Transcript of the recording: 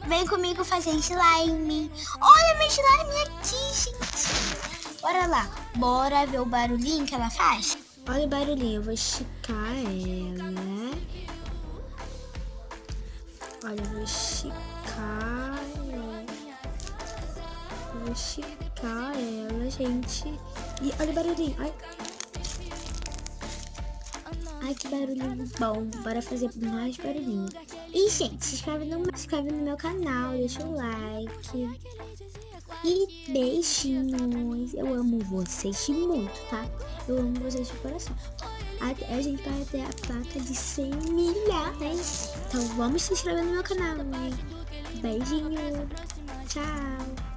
Vem comigo fazer slime. Olha meu slime aqui, gente. Bora lá. Bora ver o barulhinho que ela faz? Olha o barulhinho. Eu vou esticar ela. Olha, eu vou esticar ela. Eu vou esticar ela, gente. E olha o barulhinho. Ai, que barulhinho bom. Bora fazer mais barulhinho. E, gente, se inscreve no meu canal, deixa o like. E beijinhos. Eu amo vocês muito, tá? Eu amo vocês de coração. A gente vai ter a placa de 100 milhões. Então vamos se inscrever no meu canal, né? Beijinho. Tchau.